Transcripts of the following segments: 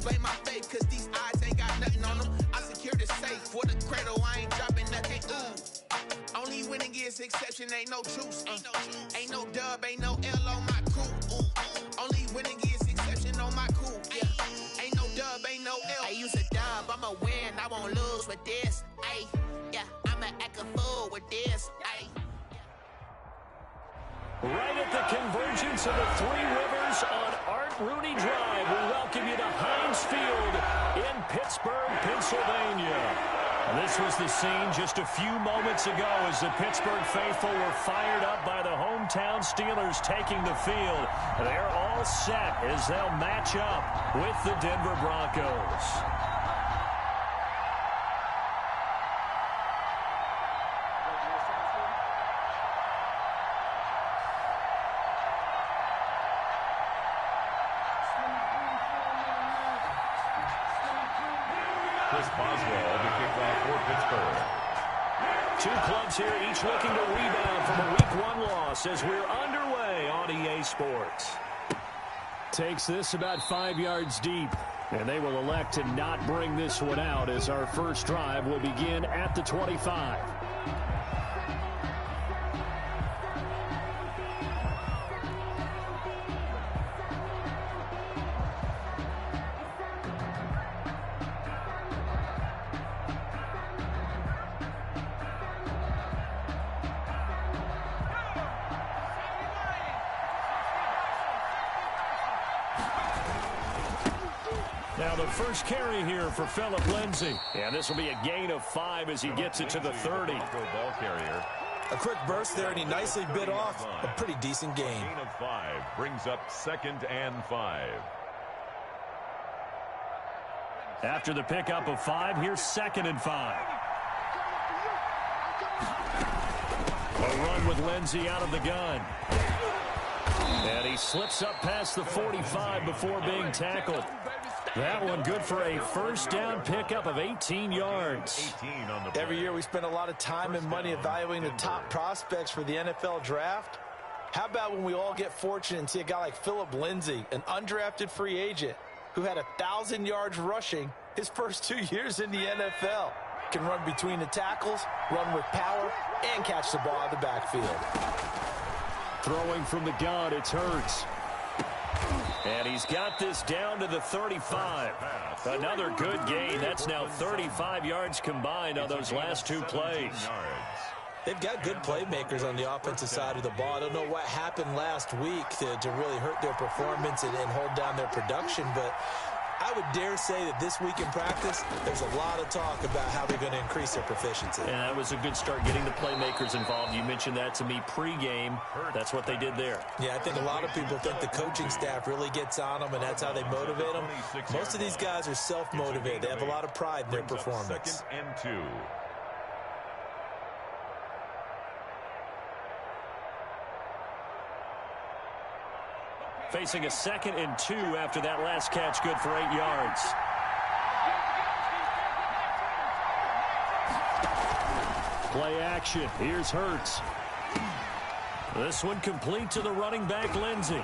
display my faith, cause these eyes ain't got nothing on them. I secure the safe for the cradle, I ain't dropping nothing. Only winning is exception, ain't no truce. Ain't no dub, ain't no L on my crew. Only winning is exception on my crew. Yeah. Ain't no dub, ain't no L. I use a dub, I'ma win, I won't lose with this. Ay, yeah, I'ma act a fool with this. Ay. Right at the convergence of the Three Rivers on Art Rooney Drive, we welcome you to Heinz Field in Pittsburgh, Pennsylvania. This was the scene just a few moments ago as the Pittsburgh faithful were fired up by the hometown Steelers taking the field. They're all set as they'll match up with the Denver Broncos. Chris Boswell to kick off for Pittsburgh. Two clubs here, each looking to rebound from a Week 1 loss as we're underway on EA Sports. Takes this about 5 yards deep, and they will elect to not bring this one out as our first drive will begin at the 25. Now the first carry here for Phillip Lindsay. And this will be a gain of 5 as he gets it to the 30. Ball carrier. A quick burst there, and he nicely bit off a pretty decent gain. Gain of 5 brings up 2nd and 5. After the pickup of 5, here's 2nd and 5. A run with Lindsay out of the gun. And he slips up past the 45 before being tackled. That one good for a first down pickup of 18 yards. 18 on the Every year we spend a lot of time and money evaluating the top prospects for the NFL draft. How about when we all get fortunate and see a guy like Phillip Lindsay, an undrafted free agent who had 1,000 yards rushing his first 2 years in the NFL. Can run between the tackles, run with power, and catch the ball out of the backfield. Throwing from the gun, it's Hurts. And he's got this down to the 35. Another good gain. That's now 35 yards combined on those last 2 plays. They've got good playmakers on the offensive side of the ball. I don't know what happened last week to really hurt their performance and hold down their production, but I would dare say that this week in practice, there's a lot of talk about how they're going to increase their proficiency. And that was a good start getting the playmakers involved. You mentioned that to me pregame. That's what they did there. Yeah, I think a lot of people think the coaching staff really gets on them, and that's how they motivate them. Most of these guys are self-motivated. They have a lot of pride in their performance. 2nd and 2. Facing a 2nd and 2 after that last catch, good for 8 yards. Play action. Here's Hurts. This one complete to the running back, Lindsay.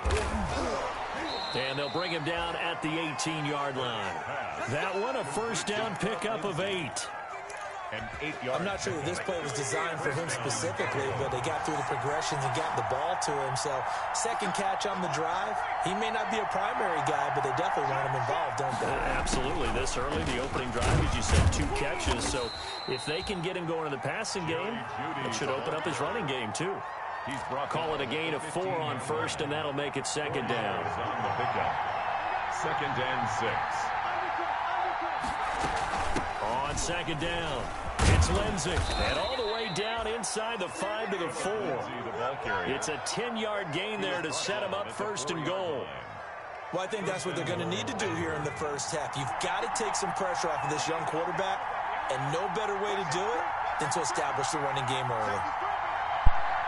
And they'll bring him down at the 18-yard line. That one a first down pickup of 8. And 8 yards. I'm not sure that this play was designed for him specifically, but they got through the progressions and got the ball to him. So, second catch on the drive. He may not be a primary guy, but they definitely want him involved, don't they? Absolutely. This early, the opening drive, as you said, 2 catches. So, if they can get him going in the passing game, it should open up his running game, too. Call it a gain of 4 on first, and that'll make it 2nd down. On the pickup. 2nd and 6. On 2nd down, it's Lindsay. And all the way down inside the 5 to the 4. It's a 10-yard gain there to set him up 1st and goal. Well, I think that's what they're going to need to do here in the first half. You've got to take some pressure off of this young quarterback, and no better way to do it than to establish the running game early.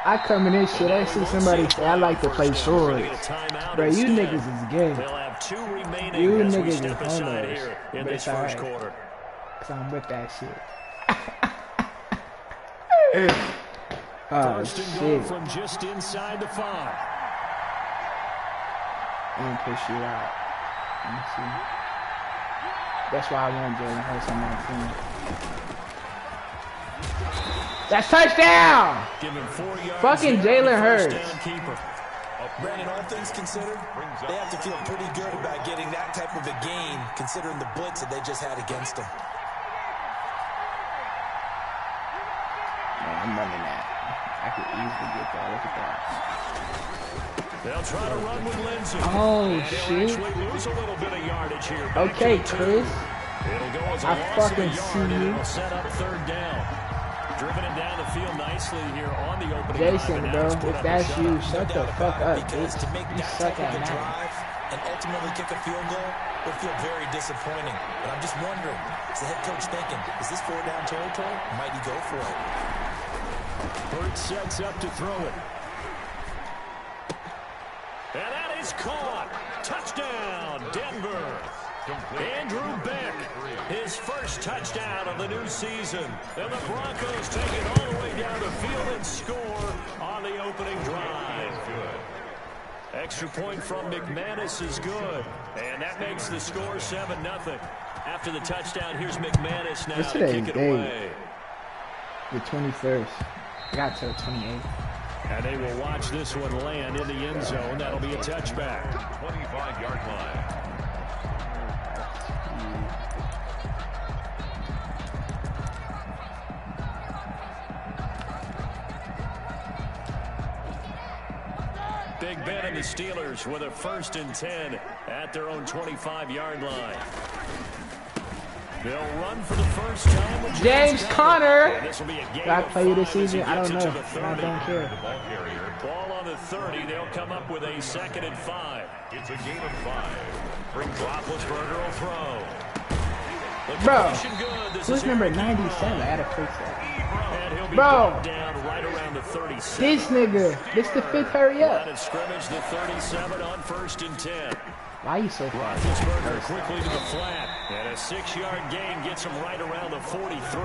I come in this shit, I see somebody say I like to play swords. Bro, you niggas is gay. They'll have 2 remaining You as we niggas step is aside homos. here in But this it's all first right. quarter. Cause I'm with that shit. Oh, First and goal shit. from just inside the 5. I'm gonna push you out. Let me see. That's why I want Jalen Hurts on my team. That's touchdown! Give him 4 yards. Fucking Jalen Hurts. Brandon, all things considered, they have to feel pretty good about getting that type of a gain, considering the blitz that they just had against them. Man, I'm running that. I could easily get that. Look at that. They'll try to run with Lindsay. Oh, and shit. They'll actually lose a little bit of yardage here. Okay, Chris. It'll go as a I loss fucking of a yard, see and you. it'll set up 3rd down. Driven it down the field nicely here on the opening Jason, drive, bro, and now if that's it's you, put shut up a the fuck up, Because bitch. to make You that suck type at of a that. drive and ultimately kick a field goal would feel very disappointing. But I'm just wondering, is the head coach thinking, is this 4-down territory? Might he go for it? Hurts sets up to throw it. And that is caught. Touchdown, Denver. Andrew Beck, his first touchdown of the new season. And the Broncos take it all the way down the field and score on the opening drive. Extra point from McManus is good. And that makes the score 7-0. After the touchdown, here's McManus now What's to today's kick it date? away. The 21st. I got till the 28th. And they will watch this one land in the end zone. That'll be a touchback. 25-yard line. Big Ben and the Steelers with a 1st and 10 at their own 25-yard line. They'll run for the first time with James Conner. This will be a game Do I of play you this 5 as he season? I gets don't it know. to the And I 30. don't care. The ball carrier. Ball on the 30. They'll come up with a 2nd and 5. It's a game of 5. Brings Roethlisberger will throw. The Bro, completion good. This who's is number Aaron 97? I had a fix that. And he'll be Bro. brought down right around the 37. This nigga. This the 5th hurry Line up. of scrimmage, the 37 on 1st and 10. Why you so fast? Roethlisberger quickly to the flat. And a 6-yard gain gets him right around the 43.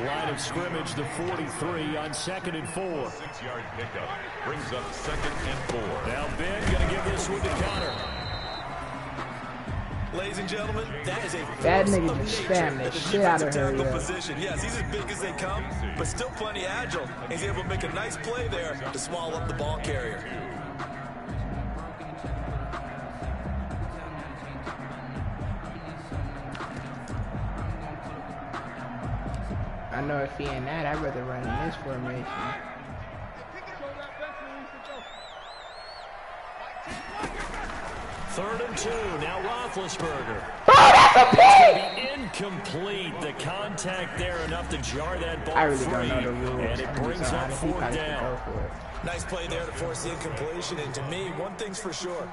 Line of scrimmage, the 43 on 2nd and 4. 6-yard pickup brings up 2nd and 4. Now Ben going to give this one to Conner. Ladies and gentlemen, that is a That force nigga of just nature spammed the at the shit out of defensive her, tackle yo. position. Yes, he's as big as they come, but still plenty agile. He's able to make a nice play there to swallow up the ball carrier. I know if he ain't that, I'd rather run in this formation. Third and 2. Now Roethlisberger. Oh, that's a pick! Be incomplete. The contact there enough to jar that ball I really free. don't know the rules. And it brings up He 4th probably should down. go for it. Nice play there to force the incompletion. And to me, one thing's for sure.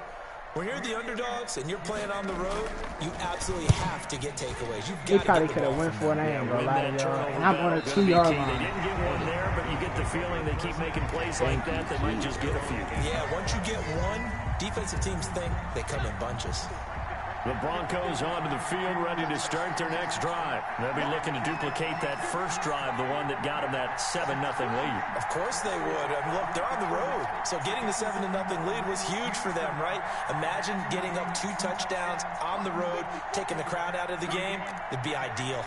When you're the underdogs and you're playing on the road, you absolutely have to get takeaways. You've He got probably to could get have the ball went from for it. them. I ain't gonna Win lie that to y'all. turnover And I'm on a battle. 2-yard Gonna be key. They line. didn't get one there, but you get the feeling they keep making plays like that. They might just get a few. Yeah, once you get one, defensive teams think they come in bunches. The Broncos onto the field, ready to start their next drive. They'll be looking to duplicate that first drive, the one that got them that 7-0 lead. Of course they would. I mean, look, they're on the road. So getting the 7-0 lead was huge for them, right? Imagine getting up 2 touchdowns on the road, taking the crowd out of the game. It'd be ideal.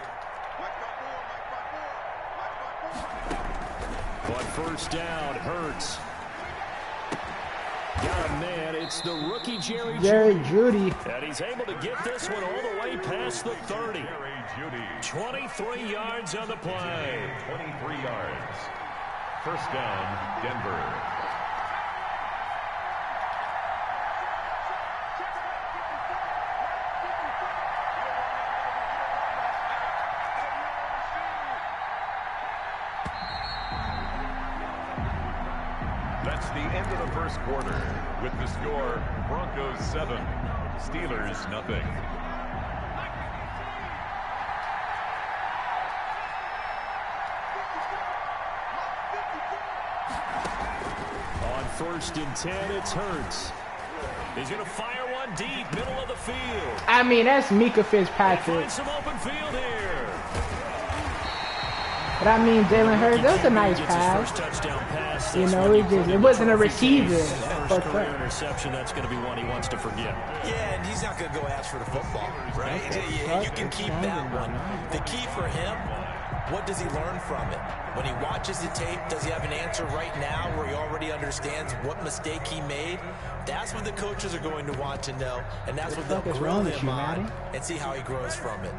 On first down, Hurts. Got a man. It's the rookie Jerry Judy. And he's able to get this one all the way past the 30. Jerry Judy. 23 yards on the play. 23 yards. First down, Denver. That's the end of the first quarter. With the score, Broncos 7, Steelers nothing. On first and 10, it's Hurts. He's going to fire one deep, middle of the field. I mean, that's Mika They Fitzpatrick. find some open field here. But I mean, Jalen Hurts, that was a nice pass. You know, it wasn't a receiver. First career interception, that's going to be one he wants to forget. Yeah, and he's not going to go ask for the football, right? You can keep that one. The key for him, what does he learn from it? When he watches the tape, does he have an answer right now where he already understands what mistake he made? That's what the coaches are going to want to know, and that's what they'll grill him on and see how he grows from it.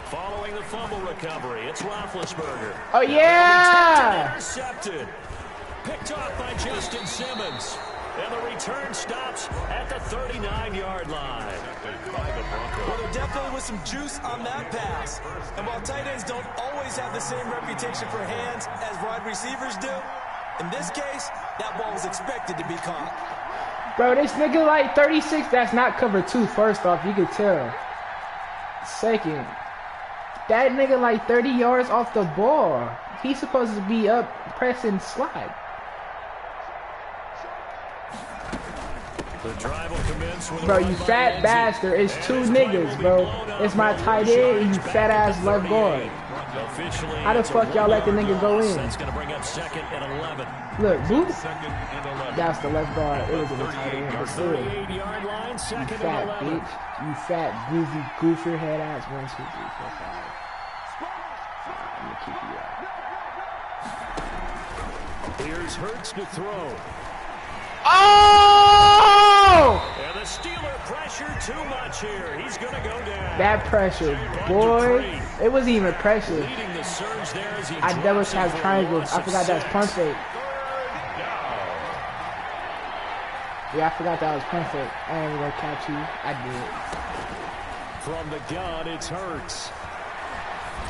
Following the fumble recovery, it's Roethlisberger. Oh, yeah! Intercepted. Picked off by Justin Simmons. And the return stops at the 39-yard line. Well, there definitely was some juice on that pass. And while tight ends don't always have the same reputation for hands as wide receivers do, in this case, that ball was expected to be caught. Bro, this nigga like 36, that's not cover 2, first off, you could tell. Second, that nigga like 30 yards off the ball. He's supposed to be up pressing slide. The drive will commence with bro, you fat bastard. It's 2 niggas, bro. It's my tight end and you fat ass left guard. How the fuck y'all let the nigga go in? That's going to bring up 2nd and 11. Look, boot. That's the left guard. It was in the tight end. But still. 38-yard line, 2nd You fat and 11. bitch. You fat, goofy, goofer head ass. 1, 2, 3, 4, 5. I'm gonna keep you out. Here's Hurts to throw. Oh! And the Steeler pressure too much here. He's going to go down. That pressure, boy. It wasn't even pressure. Leading the surge there as he I double tap triangles. I forgot that was punt fake. Yeah, I forgot that was punt fake. I ain't even gonna catch you. I did. From the gun, it's Hurts.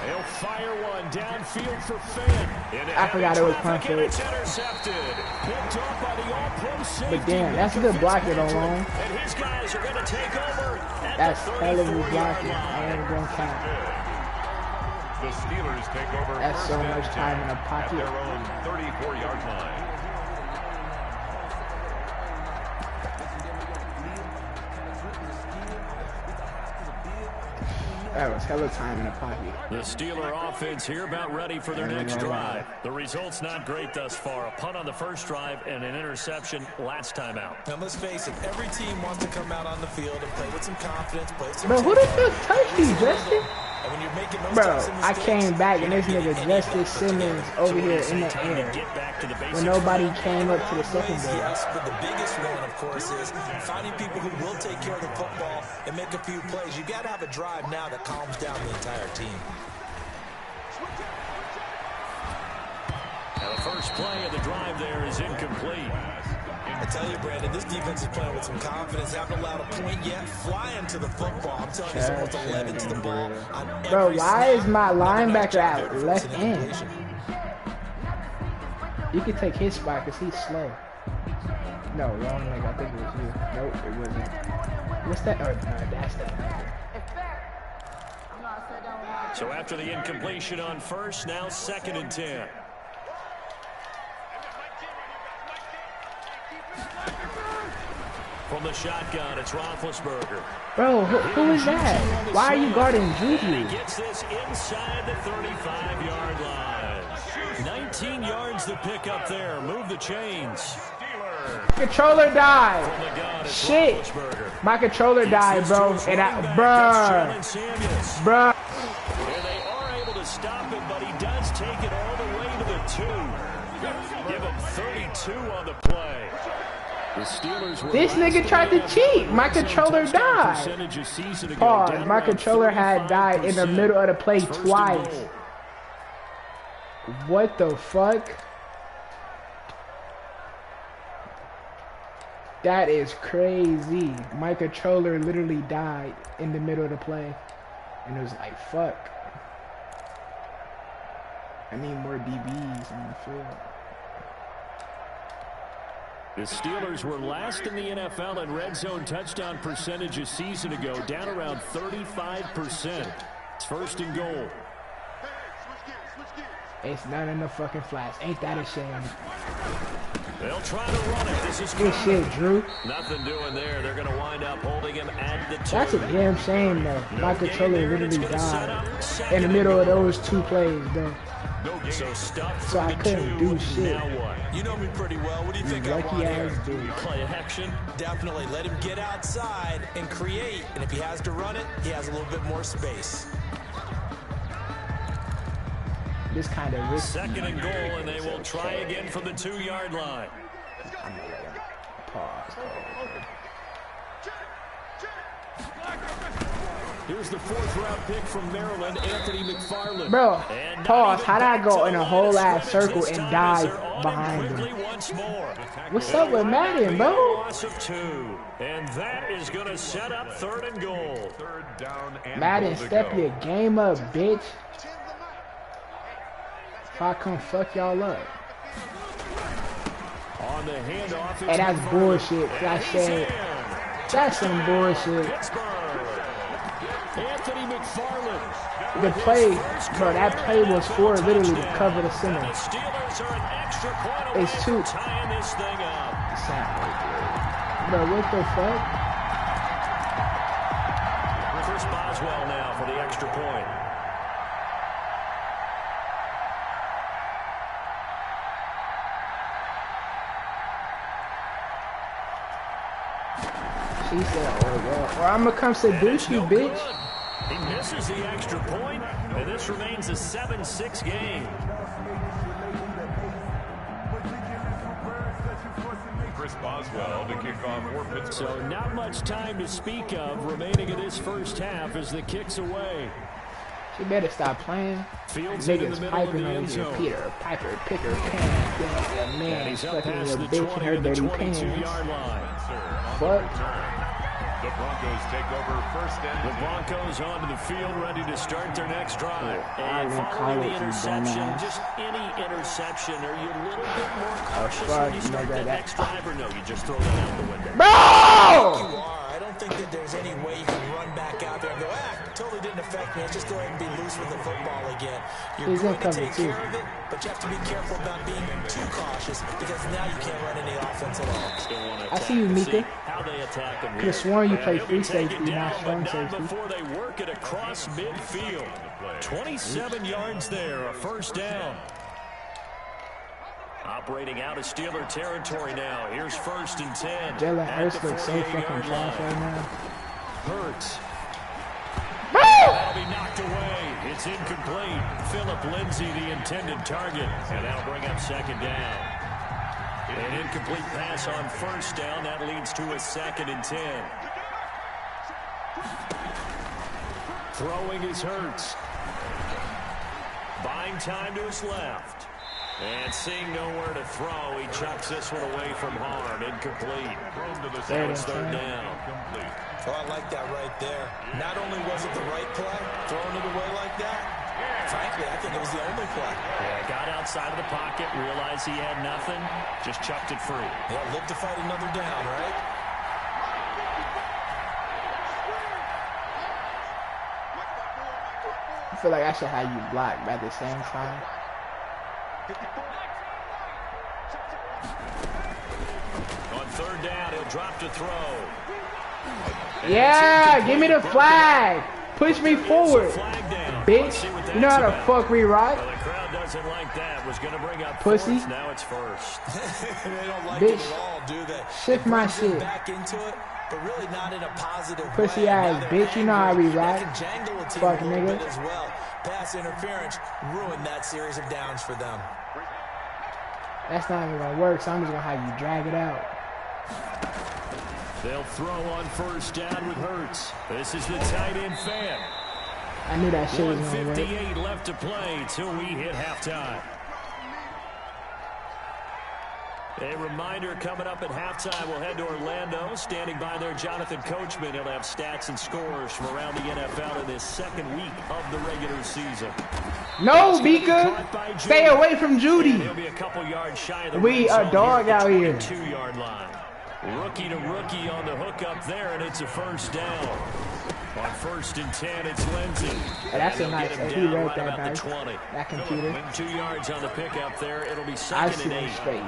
He'll fire one downfield for Fant. I forgot it was punt fake. It's intercepted. Picked off by the all-pro safety. But damn, that's a good blocker though, long. And his guys are going to take over. That's hell of a blocking. I ain't gonna count. The Steelers take over. That's so much time in the pocket. At their own 34-yard line. That was hella time in the pocket. The Steeler offense here about ready for their next drive. The result's not great thus far. A punt on the first drive and an interception last time out. And let's face it, every team wants to come out on the field and play with some confidence, play some Bro, who the fuck touched you, Justin? And when you're making those Bro, types of I mistakes, came back and this nigga Justice Simmons over here in the air when nobody came up to the secondary. Yes, but the biggest one, of course, is finding people who will take care of the football and make a few plays. You got to have a drive now that calms down the entire team. Now the first play of the drive there is incomplete. I tell you, Brandon, this defense is playing with some confidence. Haven't allowed a point yet. Flying to the football. I'm telling you, it's almost 11 to the ball. Bro, why is my linebacker at left end? You can take his spot because he's slow. No, wrong nigga. I think it was you. Nope, it wasn't. What's that? Oh, no, that's that. So after the incompletion on first, now 2nd and 10. From the shotgun, it's Roethlisberger. Bro, who is that? Why are you guarding Juju? He gets this inside the 35-yard line. 19 yards the pick up there. Move the chains. Controller died. Shit. My controller died, bro. And bruh. And they are able to stop it, but he does take it all the way to the 2. Give him 32 on the play. This nigga tried to cheat. My controller died. Pause. My controller had died in the middle of the play twice. What the fuck? That is crazy. My controller literally died in the middle of the play. And it was like, fuck. I need more DBs on the field. The Steelers were last in the NFL in red zone touchdown percentage a season ago, down around 35%. It's 1st and goal. It's none in the fucking flats. Ain't that a shame? They'll try to run it. This is Good shit, Drew. nothing doing there. They're going to wind up holding him at the 2. That's a damn shame, though. My controller literally died in the middle of those 2 plays, though. So I couldn't do shit. Now what? You know me pretty well. What do you think I Lucky want ass here? dude. Play action. Definitely let him get outside and create. And if he has to run it, he has a little bit more space. This kind of risky. 2nd and goal, and they will try again from the 2-yard line. Pause. Here's the 4th-round pick from Maryland, Anthony McFarland. Bro, And pause. not How'd I even go back in to a the whole line of ass scrimmage circle this and time as dive they're on behind him him? quickly once more. What's up with Madden, bro? Loss of 2, and that is going to set up 3rd and goal. 3rd down and Madden, goal to step go. your game up, bitch. If I come fuck y'all up. On the handoff, And that's bullshit. I said, that's some bullshit. Pittsburgh. Anthony McFarland. The play, bro, that play was for literally to cover the center. The Steelers are an extra point away It's from too. tying this thing up. Bro, what the fuck? Chris Boswell now for the extra point. She said, oh, well, or I'm gonna come seduce you, No bitch. good. He misses the extra point, and this remains a 7-6 game. Chris Boswell to kick off for Pittsburgh. So not much time to speak of remaining in this first half as the kick's away. She better stop playing. Fields in the Niggas middle of piping the over end here. zone. Peter, Piper, Picker, Pan, yeah, And man, he's up fucking past your the bitch 20 in her to the dirty pants. 22-yard line. Fuck. The Broncos take over 1st and The Broncos onto the field, ready to start their next drive. I And didn't call following it, the you interception, dumbass. just any interception, are you a little bit more cautious fuck, when you start nigga, that that- next drive, or no, you just throw that out the window? Bro! You are. I don't think that there's any way you can run back out there and go, totally didn't affect me. Let's just go ahead and be loose with the football again. You're He's in going to cover take two. care of it, but you have to be careful about being too cautious because now you can't run any offense at all. Still wanna I attack see you, to Mika. how they attack him Could've here. sworn you And played he'll free be taken safety, not down, strong but not safety. before they work it across midfield. 27 yards there, a 1st down. Operating out of Steeler territory now. Here's 1st and 10. Jalen at Hurts the looks so 48-yard fucking trash line. right now. Hurts. Bro! That'll be knocked away. It's incomplete. Philip Lindsay, the intended target. And that'll bring up 2nd down. An incomplete pass on 1st down. That leads to a 2nd and 10. Throwing is Hurts. Buying time to his left. And seeing nowhere to throw, he chucks this one away from harm. Incomplete. thrown to the There it side. is, 3rd down. Complete. Oh, I like that right there. Not only was it the right play, throwing it away like that, frankly, I think it was the only play. Yeah, got outside of the pocket, realized he had nothing, just chucked it free. Yeah, live to fight another down, right? I feel like I should have you blocked, but at the same time. On 3rd down, he'll drop to throw. And Yeah, it's give me the incomplete. flag. Push me It's a forward, flag down. Let's see what bitch. You know that's how to about. fuck rewrite? Well, the crowd doesn't like that. Was going to bring up Pussy. 4th. Now it's 1st. They don't like Bitch. it at all, do they? Shift It my brings them shit. back into it, but really not in a positive Pussy way. ass Now they're bitch, you know how we angry. ride. That can jangle a team Fuck a little nigga. bit as well. Pass interference ruined that series of downs for them. That's not even gonna work, so I'm just gonna have you drag it out. They'll throw on 1st down with Hurts. This is the tight end fan. I knew that shit was gonna work. 1:58 left to play till we hit halftime. A reminder coming up at halftime, we'll head to Orlando. Standing by there, Jonathan Coachman. He'll have stats and scores from around the NFL in this 2nd week of the regular season. No, Mika! Stay away from And Judy! he'll be a couple yards shy of the We red a zone dog here at out the here. 22-yard line. Rookie to rookie on the hook up there, and it's a 1st down. On 1st and 10, it's Lindsey. That's a nice. He read that nice. 20. That computer. 2 yards on the pickup there. It'll be I 2nd see and him 8. straight.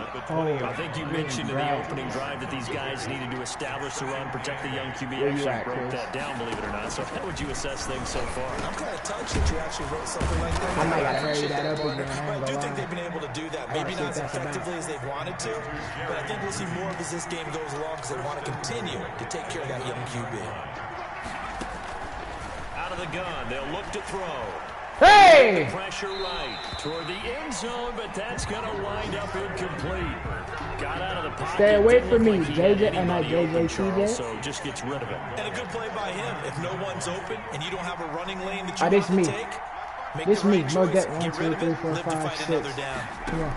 I think you mentioned in the opening drive that these guys needed to establish the run, protect the young QB. Actually broke that down, believe it or not. So how would you assess things so far? I'm kind of touched that you actually wrote something like that. I might gotta hurry that up again. I do think they've been able to do that. Maybe not as effectively as they've wanted to, but I think we'll see more of as this game goes along because they want to continue to take care of that young QB. Out of the gun, they'll look to throw. Hey! Pressure right toward the end zone, but that's going to wind up incomplete. Got out of the pocket. Stay away from me, JJ, and not JJ, TJ. So just gets rid of it. And a good play by him. If no one's open and you don't have a running lane that you this want me. to take, make This the me. right No choice, debt. get 1, rid 2, of 3, it, 4, live to 5, fight 6. another down. Come on.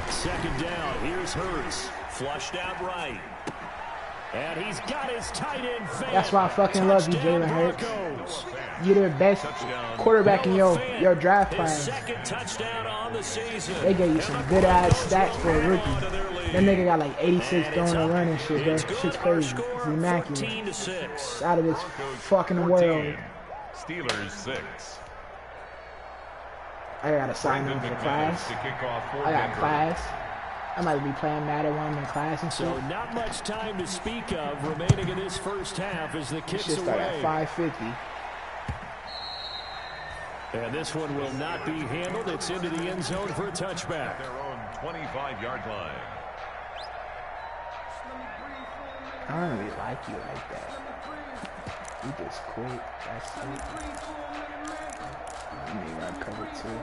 2nd down. Here's Hurts. Flushed out right. And he's got his tight end fan. That's why I fucking love you, Jalen Hurts. You're the best quarterback in your draft class. Second touchdown on the season. They gave you some good ass stats for a rookie. That nigga got like 86 throwing a run and shit, bro. Shit's crazy. It's immaculate. It's out of this fucking world. Steelers 6. I gotta sign on for class. I got class. I might be playing Madden while I'm in class and shit. So not much time to speak of remaining in this first half as the kicks Should start away. at 5:50. And this one will not be handled. It's into the end zone for a touchback. Their own 25-yard line. I don't really like you like that. You just quit. That's it. You need that cover too.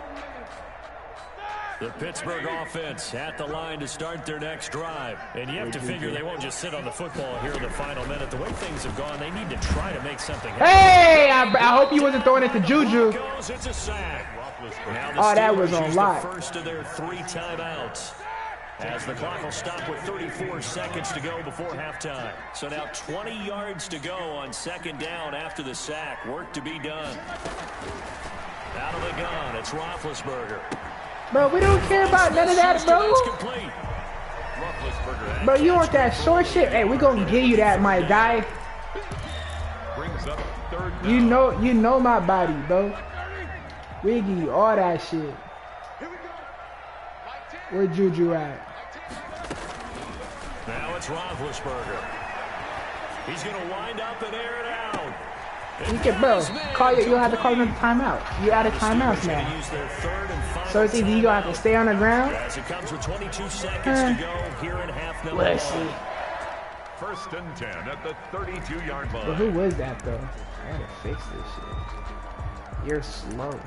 The Pittsburgh offense at the line to start their next drive. And you have to figure they won't just sit on the football here in the final minute. The way things have gone, they need to try to make something happen. Hey! I hope you wasn't throwing it to Juju. It's a sack. Oh, that was on lock. The first of their 3 timeouts. As the clock will stop with 34 seconds to go before halftime. So now 20 yards to go on 2nd down after the sack. Work to be done. Out of the gun, it's Roethlisberger. Bro, we don't care about none of that, bro. Bro, you want that short shit? Hey, we gonna give you that, my guy. Brings up 3rd down. You know my body, bro. We give you all that shit. Where Juju at? Now it's Roethlisberger. He's gonna wind up and air it out. You can, bro, you'll have to call another timeout. You out of timeouts now. So it's either you gonna have to stay on the ground. As it comes with 22 seconds to go here in half number Let's see. 1st and 10 at the 32-yard line. But who was that though? I gotta fix this shit. You're slow.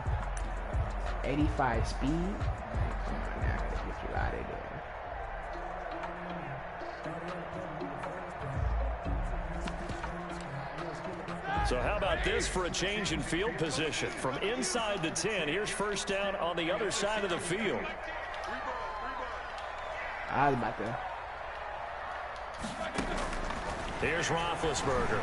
85 speed. Come on now, I gotta get you out of there. So how about this for a change in field position? From inside the 10, here's 1st down on the other side of the field. I was about to. Here's Roethlisberger.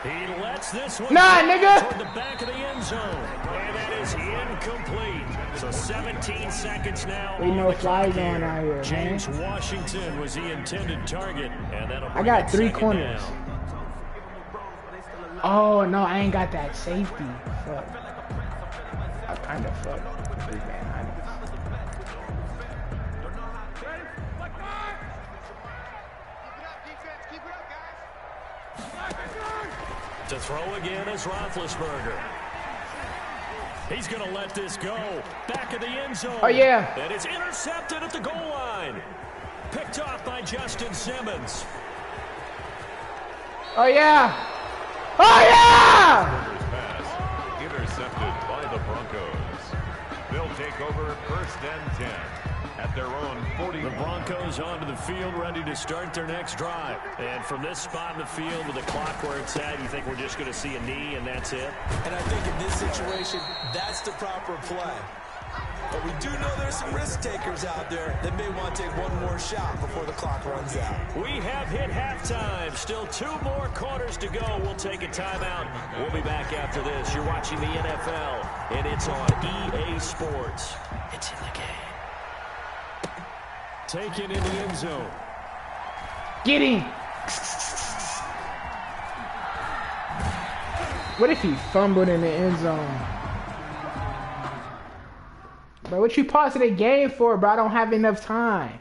He lets this one nigga! toward the back of the end zone. And that is incomplete. So 17 seconds now. We know flies on out here, James man. Washington was the intended target. And that'll I got 3 2nd corners. down. Oh no, I ain't got that safety. Fuck. I kind of fucked. Big man, To throw again is Roethlisberger. He's going to let this go. Back of the end zone. Oh, yeah. And it's intercepted at the goal line. Picked off by Justin Simmons. Oh, yeah. Oh, yeah! Pass intercepted by the Broncos. They'll take over 1st and 10 at their own 40. The Broncos onto the field, ready to start their next drive. And from this spot in the field with the clock where it's at, you think we're just going to see a knee and that's it? And I think in this situation, that's the proper play. But we do know there's some risk takers out there that may want to take one more shot before the clock runs out. We have hit halftime. Still 2 more quarters to go. We'll take a timeout. We'll be back after this. You're watching the NFL, and it's on EA Sports. It's in the game. Taken in the end zone. Get him. What if he fumbled in the end zone? Bro, what you pausing the game for, bro? I don't have enough time.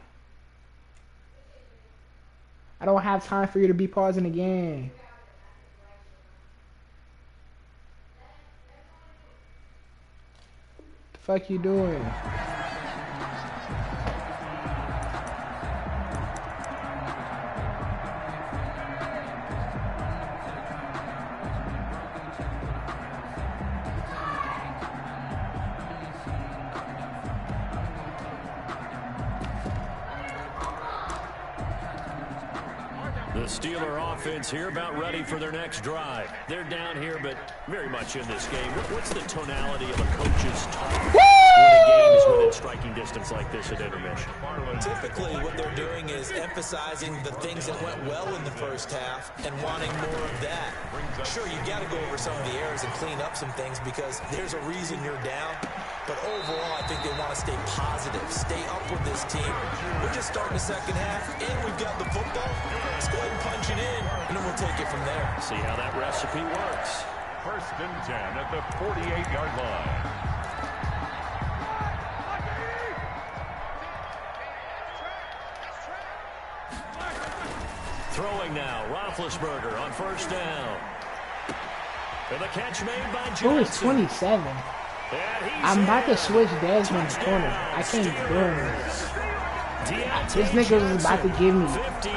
I don't have time for you to be pausing the game. The fuck you doing? The Steeler offense here about ready for their next drive. They're down here, but very much in this game. What's the tonality of a coach's talk when a game is within striking distance like this at intermission? Typically, what they're doing is emphasizing the things that went well in the first half and wanting more of that. Sure, you got to go over some of the errors and clean up some things because there's a reason you're down. But overall, I think they want to stay positive, stay up with this team. We're just starting the second half, and we've got the football. Let's go ahead and punch it in, and then we'll take it from there. See how that recipe works. 1st and 10 at the 48-yard line. Throwing now, Roethlisberger on 1st down. And the catch made by Johnson. Who is 27? I'm about to switch Desmond's corner. I can't do this. This nigga is about to give me.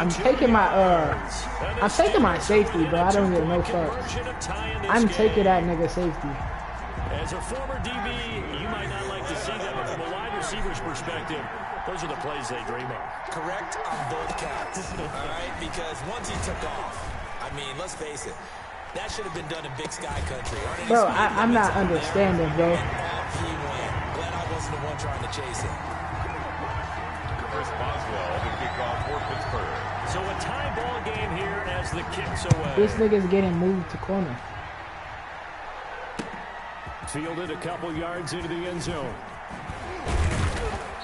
I'm taking my safety, but I don't get no fucks. I'm taking that nigga safety. As a former DB, you might not like to see that, but from a wide receiver's perspective, those are the plays they dream of. Correct on both counts, all right? Because once he took off, I mean, let's face it, that should have been done in Big Sky Country. Bro, I'm not understanding, bro. And off he went. Glad I wasn't the one trying to chase him. Chris Boswell, the kickoff for Pittsburgh. So a tie ball game here as the kick's away. This nigga's getting moved to corner. Fielded a couple yards into the end zone.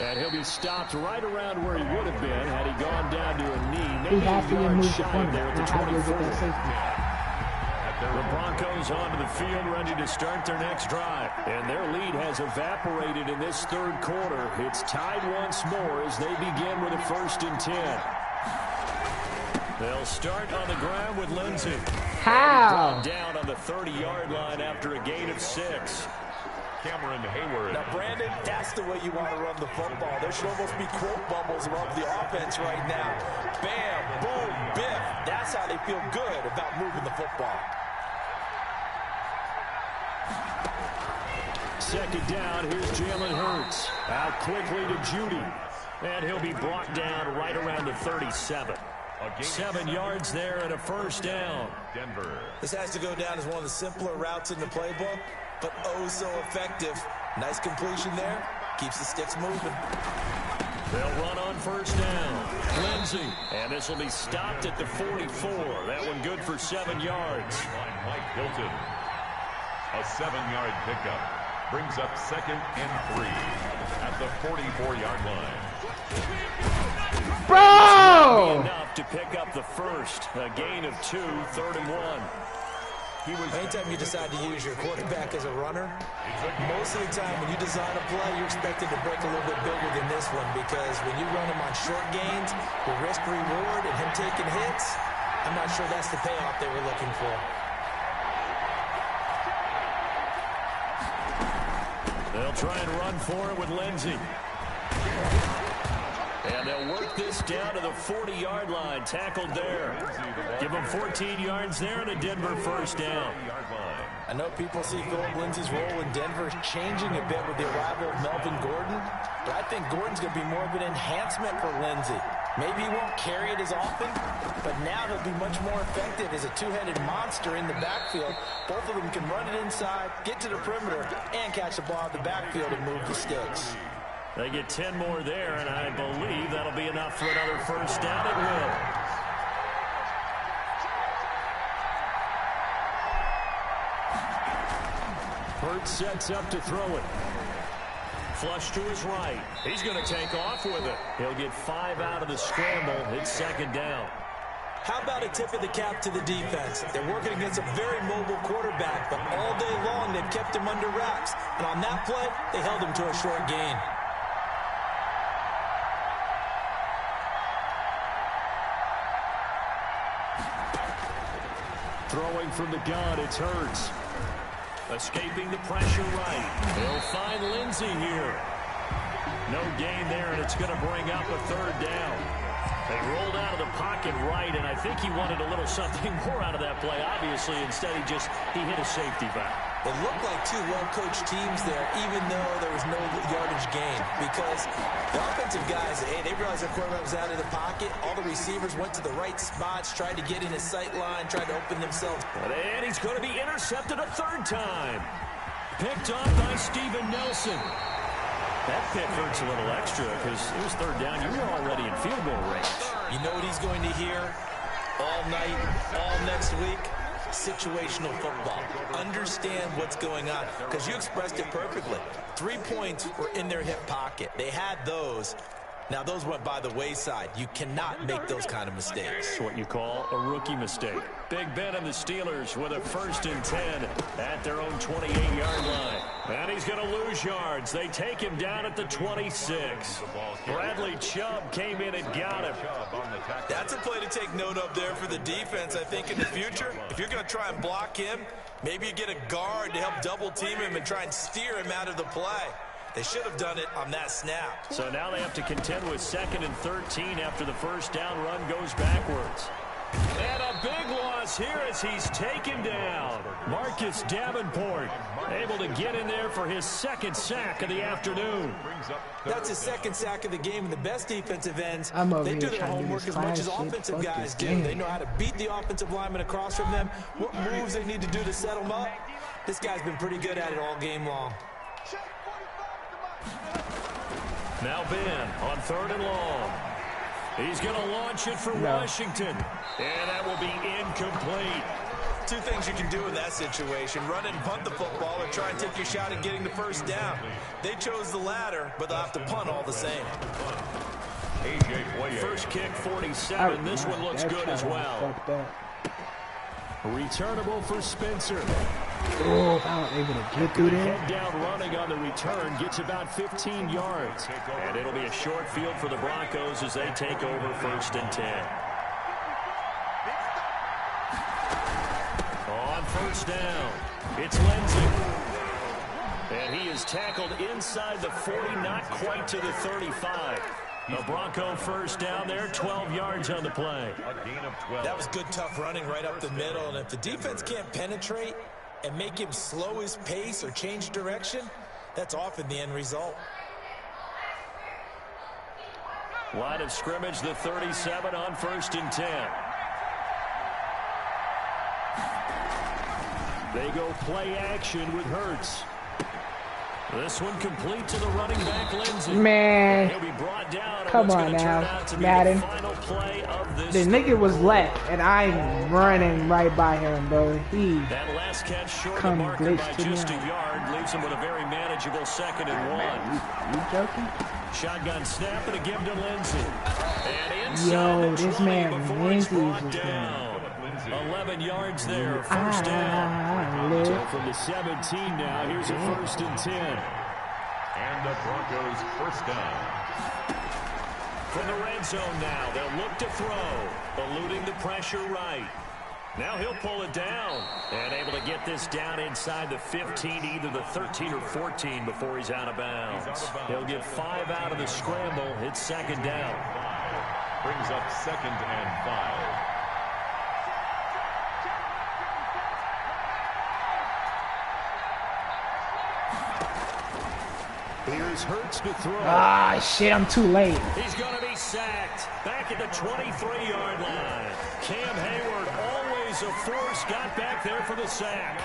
And he'll be stopped right around where he would have been had he gone down to a knee. He has to get moved to shy corner. there at the Not have to 24. get that safety. The Broncos onto the field ready to start their next drive. And their lead has evaporated in this third quarter. It's tied once more as they begin with a 1st and 10. They'll start on the ground with Lindsey. How? Down on the 30-yard line after a gain of 6. Cameron Hayward. Now, Brandon, that's the way you want to run the football. There should almost be quote bubbles above the offense right now. Bam, boom, biff. That's how they feel good about moving the football. 2nd down, here's Jalen Hurts. Out quickly to Judy. And he'll be brought down right around the 37. 7 yards there and a 1st down. Denver. This has to go down as one of the simpler routes in the playbook, but oh so effective. Nice completion there. Keeps the sticks moving. They'll run on 1st down. Lindsey. And this will be stopped at the 44. That one good for 7 yards. Mike Hilton. A 7-yard pickup. Brings up 2nd and 3 at the 44-yard line. Bro! Enough to pick up the 1st. A gain of 2, 3rd and 1. Anytime you decide to use your quarterback as a runner, most of the time when you design a play, you're expected to break a little bit bigger than this one because when you run him on short gains, the risk-reward and him taking hits, I'm not sure that's the payoff they were looking for. They'll try and run for it with Lindsey. And they'll work this down to the 40-yard line. Tackled there. Give them 14 yards there and a Denver 1st down. I know people see Philip Lindsay's role in Denver changing a bit with the arrival of Melvin Gordon, but I think Gordon's going to be more of an enhancement for Lindsay. Maybe he won't carry it as often, but now he'll be much more effective as a two-headed monster in the backfield. Both of them can run it inside, get to the perimeter, and catch the ball at the backfield and move the sticks. They get 10 more there, and I believe that'll be enough for another 1st down. It will. Hurts sets up to throw it. Flush to his right. He's going to take off with it. He'll get 5 out of the scramble. It's 2nd down. How about a tip of the cap to the defense? They're working against a very mobile quarterback, but all day long they've kept him under wraps. And on that play, they held him to a short gain. Throwing from the gun, it's Hurts. Escaping the pressure right. They'll find Lindsey here. No gain there, and it's going to bring up a third down. They rolled out of the pocket right, and I think he wanted a little something more out of that play, obviously. Instead, he hit a safety valve. It looked like two well-coached teams there, even though there was no yardage gain. Because the offensive guys, hey, they realized their quarterback was out of the pocket. All the receivers went to the right spots, tried to get in his sight line, tried to open themselves. And he's going to be intercepted a third time. Picked off by Steven Nelson. That pick hurts a little extra because it was third down. You were already in field goal range. You know what he's going to hear all night, all next week? Situational football. Understand what's going on, because you expressed it perfectly. 3 points were in their hip pocket. They had those. Now, those went by the wayside. You cannot make those kind of mistakes. It's what you call a rookie mistake. Big Ben and the Steelers with a 1st and 10 at their own 28-yard line. And he's going to lose yards. They take him down at the 26. Bradley Chubb came in and got him. That's a play to take note of there for the defense, I think, in the future. If you're going to try and block him, maybe you get a guard to help double-team him and try and steer him out of the play. They should have done it on that snap. So now they have to contend with 2nd and 13 after the first down run goes backwards. And a big loss here as he's taken down. Marcus Davenport able to get in there for his 2nd sack of the afternoon. That's his 2nd sack of the game. And the best defensive ends, they do their homework as much as offensive guys do. They know how to beat the offensive lineman across from them, what moves they need to do to set them up. This guy's been pretty good at it all game long. Now Ben on 3rd and long. He's going to launch it for Washington. And that will be incomplete. 2 things you can do in that situation. Run and punt the football or try and take your shot at getting the first down. They chose the latter, but they'll have to punt all the same. First kick 47. This one looks good as well. Returnable for Spencer. Oh, I was able to get through there. Head down running on the return, gets about 15 yards. And it'll be a short field for the Broncos as they take over 1st and 10. On 1st down, it's Lindsey. And he is tackled inside the 40, not quite to the 35. A Bronco 1st down there, 12 yards on the play. That was good, tough running right up the middle. And if the defense can't penetrate and make him slow his pace or change direction, that's often the end result. Line of scrimmage, the 37 on 1st and 10. They go play action with Hurts. This one complete to the running back, Lindsey. Man, he'll be brought down. Come on now, Madden. The nigga was left, and I'm running right by him, bro. That last catch short of the marker by just a yard leaves him with a very manageable 2nd and 1. You joking? Shotgun snap and a give to Lindsey. And yo, this man Lindsey is down. 11 yards there, 1st down. So from the 17 now, here's a 1st and 10. And the Broncos 1st down. From the red zone now, they'll look to throw, eluding the pressure right. Now he'll pull it down and able to get this down inside the 15, either the 13 or 14 before he's out of bounds. He'll get 5 out of the scramble. It's 2nd down. Brings up 2nd and 5. Here's Hurts to throw. Ah, shit, I'm too late. He's going to be sacked. Back at the 23-yard line. Cam Hayward, always a force, got back there for the sack.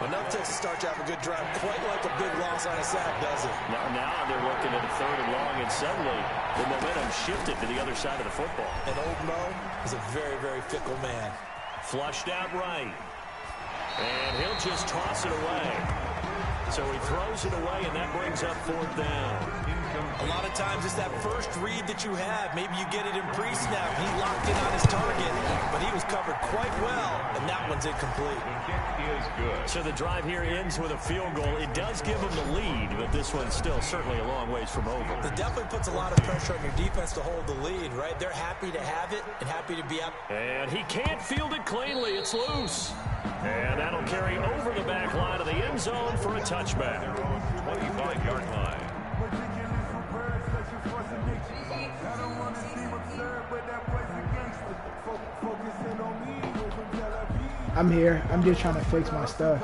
Enough to start to have a good drive. Quite like a big loss on a sack, does it? Now they're looking at a 3rd and long, and suddenly the momentum shifted to the other side of the football. And old Mo is a very, very fickle man. Flushed out right. And he'll just toss it away. So he throws it away, and that brings up 4th down. A lot of times it's that first read that you have. Maybe you get it in pre-snap. He locked in on his target, but he was covered quite well, and that one's incomplete. The kick is good. So the drive here ends with a field goal. It does give them the lead, but this one's still certainly a long ways from over. It definitely puts a lot of pressure on your defense to hold the lead, right? They're happy to have it and happy to be up. And he can't field it cleanly. It's loose. And that'll carry over the back line of the end zone for a touchback. 25-yard line. I'm here. I'm just trying to fix my stuff.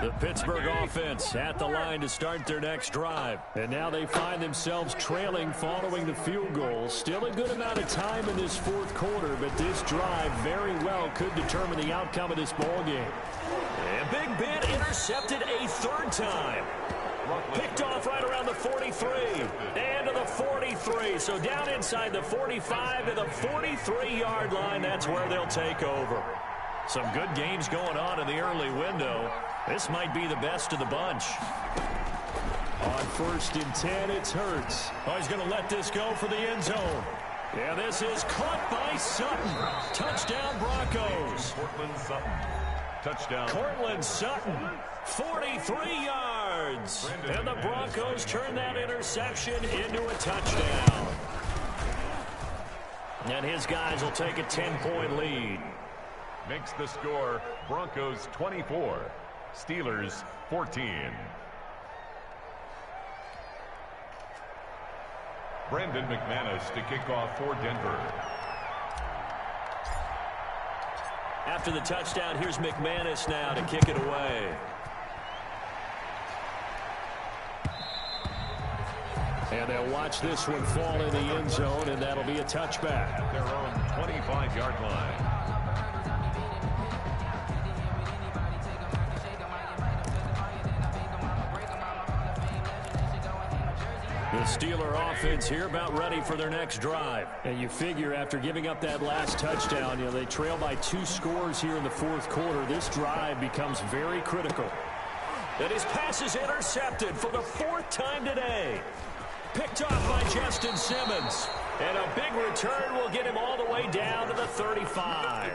The Pittsburgh offense at the line to start their next drive. And now they find themselves trailing following the field goal. Still a good amount of time in this fourth quarter, but this drive very well could determine the outcome of this ball game. And Big Ben intercepted a third time. Picked off right around the 43. And to the 43. So down inside the 45 to the 43-yard line. That's where they'll take over. Some good games going on in the early window. This might be the best of the bunch. On 1st and 10, it's Hurts. Oh, he's going to let this go for the end zone. Yeah, this is caught by Sutton. Touchdown, Broncos. Courtland Sutton. Touchdown. Courtland Sutton, 43 yards. And the Broncos turn that interception into a touchdown. And his guys will take a 10-point lead. Makes the score Broncos 24, Steelers 14. Brandon McManus to kick off for Denver. After the touchdown, here's McManus now to kick it away. And they'll watch this one fall in the end zone, and that'll be a touchback. At their own 25-yard line. The Steeler offense here about ready for their next drive. And you figure after giving up that last touchdown, they trail by 2 scores here in the fourth quarter. This drive becomes very critical. And his pass is intercepted for the 4th time today. Picked off by Justin Simmons. And a big return will get him all the way down to the 35.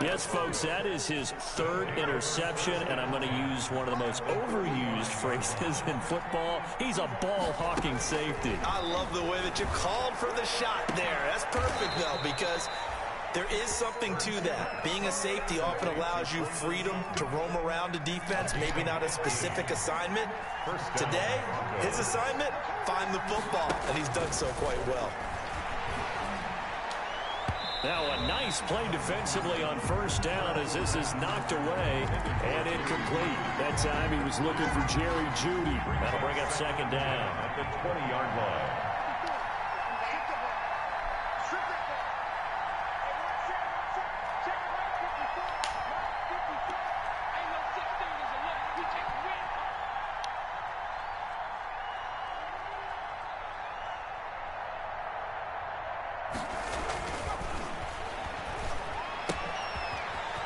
Yes, folks, that is his 3rd interception, and I'm going to use one of the most overused phrases in football. He's a ball-hawking safety. I love the way that you called for the shot there. That's perfect, though, because there is something to that. Being a safety often allows you freedom to roam around a defense, maybe not a specific assignment. Today, his assignment, find the football, and he's done so quite well. Now a nice play defensively on 1st down as this is knocked away and incomplete. That time he was looking for Jerry Jeudy. That'll bring up 2nd down. At the 20-yard line.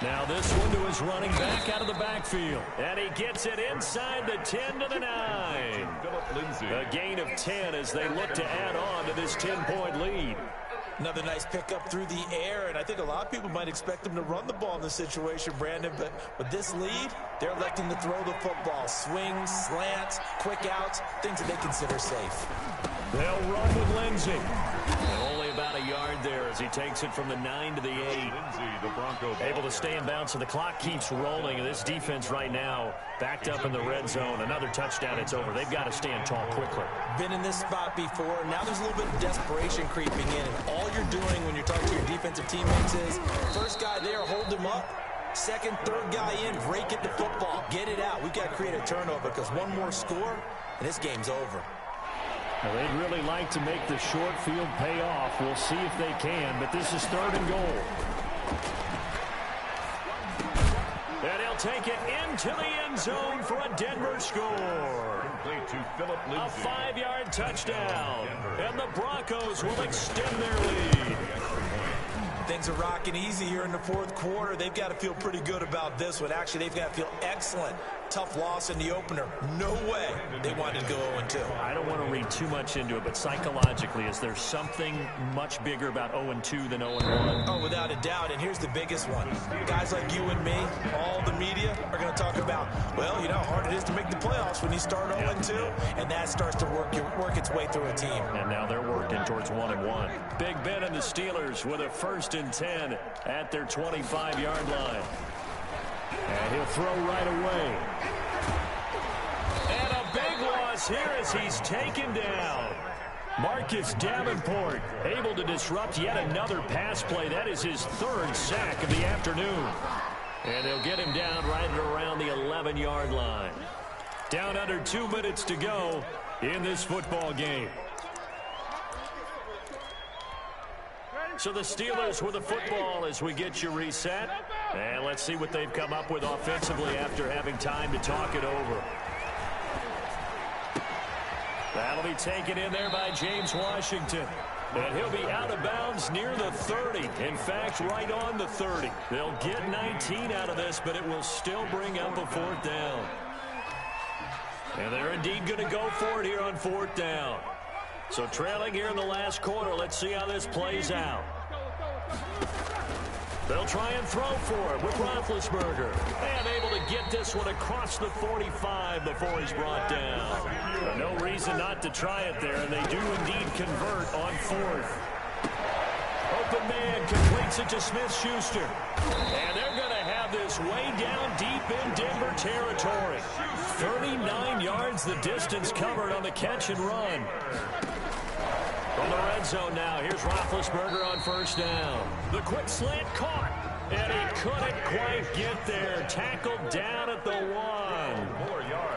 Now this one to his running back out of the backfield. And he gets it inside the 10 to the 9. Philip Lindsay. A gain of 10 as they look to add on to this 10-point lead. Another nice pickup through the air, and I think a lot of people might expect him to run the ball in this situation, Brandon, but with this lead, they're electing to throw the football. Swings, slants, quick outs, things that they consider safe. They'll run with Lindsay. And only about a yard there as he takes it from the 9 to the 8. Lindsay, the Bronco. Able to stay in bounds, so the clock keeps rolling. And this defense right now backed up in the red zone. Another touchdown, it's over. They've got to stand tall quickly. Been in this spot before. Now there's a little bit of desperation creeping in. And all you're doing when you're talking to your defensive teammates is, first guy there, hold him up. Second, third guy in, break it to football. Get it out. We've got to create a turnover because one more score, and this game's over. Well, they'd really like to make the short field pay off. We'll see if they can, but this is 3rd and goal. And he'll take it into the end zone for a Denver score. Complete to Philip Lindsay. A 5-yard touchdown. And the Broncos will extend their lead. Things are rocking easy here in the fourth quarter. They've got to feel pretty good about this one. Actually, they've got to feel excellent Tough loss in the opener. No way they wanted to go 0-2. I don't want to read too much into it, but psychologically, is there something much bigger about 0-2 than 0-1? Oh, without a doubt, and here's the biggest one. Guys like you and me, all the media, are going to talk about, well, you know how hard it is to make the playoffs when you start 0-2, and that starts to work its way through a team. And now they're working towards 1-1. Big Ben and the Steelers with a 1st and 10 at their 25-yard line. And he'll throw right away. And a big loss here as he's taken down. Marcus Davenport able to disrupt yet another pass play. That is his 3rd sack of the afternoon. And they'll get him down right at around the 11-yard line. Down under 2 minutes to go in this football game. So the Steelers with the football as we get you reset. And let's see what they've come up with offensively after having time to talk it over. That'll be taken in there by James Washington. And he'll be out of bounds near the 30. In fact, right on the 30. They'll get 19 out of this, but it will still bring up a 4th down. And they're indeed going to go for it here on 4th down. So trailing here in the last quarter, let's see how this plays out. They'll try and throw for it with Roethlisberger. And able to get this one across the 45 before he's brought down. No reason not to try it there, and they do indeed convert on 4th. Open man completes it to Smith-Schuster. And they're going to have this way down deep in Denver territory. 39 yards the distance covered on the catch and run. From the red zone now, here's Roethlisberger on 1st down. The quick slant caught, and he couldn't quite get there. Tackled down at the 1.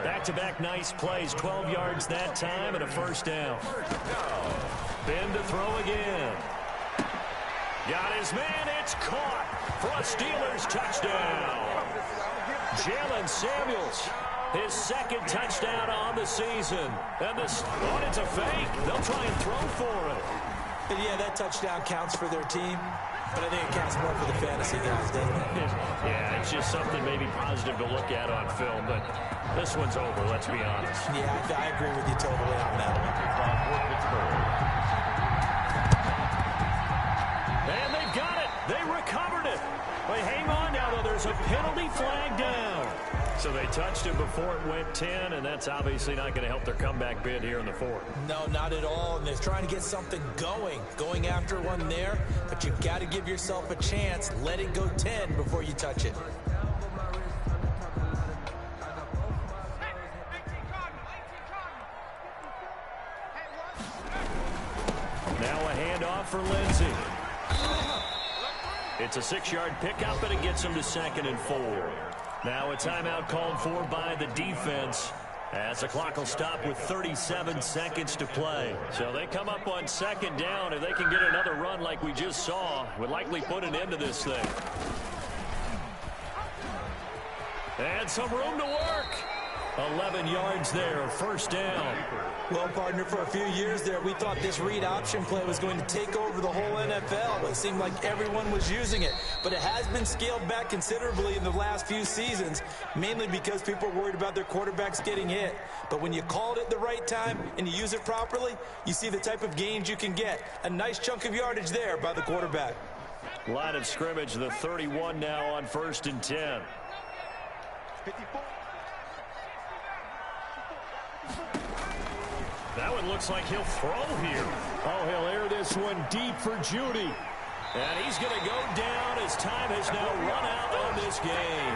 Back-to-back nice plays, 12 yards that time and a 1st down. Ben to throw again. Got his man, it's caught for a Steelers touchdown. Jalen Samuels. His 2nd touchdown on the season. And this, oh, it's a fake. They'll try and throw for it. And yeah, that touchdown counts for their team, but I think it counts more for the fantasy guys, doesn't it? Yeah, it's just something maybe positive to look at on film, but this one's over, let's be honest. Yeah, I agree with you totally on that one. And they've got it. They recovered it. Wait, hang on now, though. There's a penalty flag down. So they touched it before it went 10, and that's obviously not going to help their comeback bid here in the 4th. No, not at all. And they're trying to get something going after one there. But you've got to give yourself a chance. Let it go 10 before you touch it. Now a handoff for Lindsey. It's a 6-yard pickup, and it gets him to 2nd and 4. Now a timeout called for by the defense as the clock will stop with 37 seconds to play. So they come up on 2nd down. If they can get another run like we just saw, would likely put an end to this thing. And some room to work. 11 yards there, 1st down. Well, partner, for a few years there, we thought this read option play was going to take over the whole NFL. It seemed like everyone was using it. But it has been scaled back considerably in the last few seasons, mainly because people are worried about their quarterbacks getting hit. But when you call it at the right time and you use it properly, you see the type of gains you can get. A nice chunk of yardage there by the quarterback. Line of scrimmage, the 31 now on 1st and 10. 54. That one looks like he'll throw here. Oh, he'll air this one deep for Judy. And he's going to go down as time has now run out on this game.